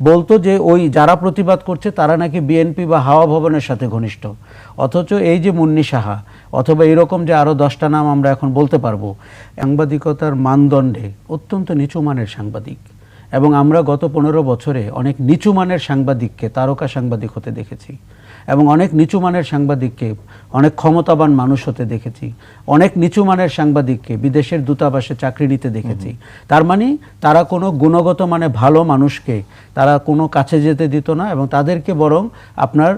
বলতো যে ওই যারা প্রতিবাদ করছে তারা নাকি বিএনপি বা হাওয়া ভবনের সাথে ঘনিষ্ঠ। অথচ এই যে মুন্নি সাহা অথবা এরকম যে আরও 10টা নাম আমরা এখন বলতে পারবো, সাংবাদিকতার মানদণ্ডে অত্যন্ত নিচু মানের সাংবাদিক। এবং আমরা গত 15 বছরে অনেক নিচু মানের সাংবাদিককে তারকা সাংবাদিক হতে দেখেছি, এবং অনেক নিচু মানের সাংবাদিককে অনেক ক্ষমতাবান মানুষ হতে দেখেছি, অনেক নিচু মানের সাংবাদিককে বিদেশের দূতাবাসে চাকরি নিতে দেখেছি। তার মানে তারা কোনো গুণগত মানে ভালো মানুষকে তারা কোনো কাছে যেতে দিত না, এবং তাদেরকে বরং আপনার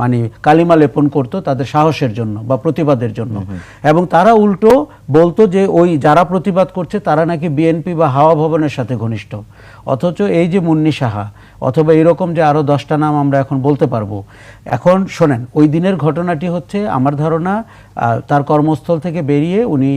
মানে কালিমা লেপন করতো তাদের সাহসের জন্য বা প্রতিবাদের জন্য। এবং তারা উল্টো বলতো যে ওই যারা প্রতিবাদ করছে তারা নাকি বিএনপি বা হাওয়া ভবনের সাথে ঘনিষ্ঠ। অথচ এই যে মুন্নি সাহা অথবা এরকম যে আরও 10টা নাম আমরা এখন বলতে পারবো। এখন শোনেন, ওই দিনের ঘটনাটি হচ্ছে আমার ধারণা তার কর্মস্থল থেকে বেরিয়ে উনি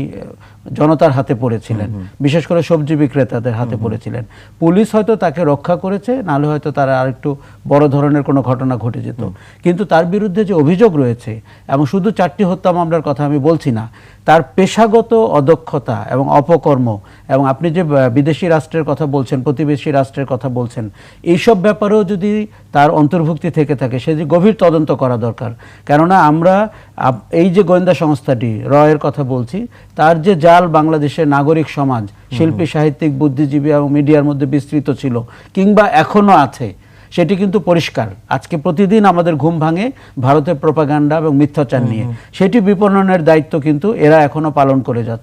জনতার হাতে পড়েছিলেন, বিশেষ করে সবজি বিক্রেতাদের হাতে পড়েছিলেন। পুলিশ হয়তো তাকে রক্ষা করেছে, নাহলে হয়তো তার আরেকটু বড় ধরনের কোনো ঘটনা ঘটে যেত। কিন্তু তার বিরুদ্ধে যে অভিযোগ রয়েছে, এবং শুধু 4টি হত্যা মামলার কথা আমি বলছি না, তার পেশাগত অদক্ষতা এবং অপকর্ম, এবং আপনি যে বিদেশি রাষ্ট্রের কথা বলছেন, প্রতিবেশী রাষ্ট্রের কথা বলছেন, এইসব ব্যাপারেও যদি তার অন্তর্ভুক্তি থেকে থাকে সে যে গভীর তদন্ত করা দরকার। কেননা আমরা এই যে গোয়েন্দা সংস্থাটি রয়ের কথা বলছি, তার যে জাল বাংলাদেশের নাগরিক সমাজ, শিল্পী, সাহিত্যিক, বুদ্ধিজীবী এবং মিডিয়ার মধ্যে বিস্তৃত ছিল কিংবা এখনো আছে, সেটি কিন্তু পরিষ্কার। আজকে প্রতিদিন আমাদের ঘুম ভাঙে ভারতের প্রোপাগান্ডা এবং মিথ্যাচার নিয়ে, সেটি বিপণনের দায়িত্ব কিন্তু এরা এখনো পালন করে যাচ্ছে।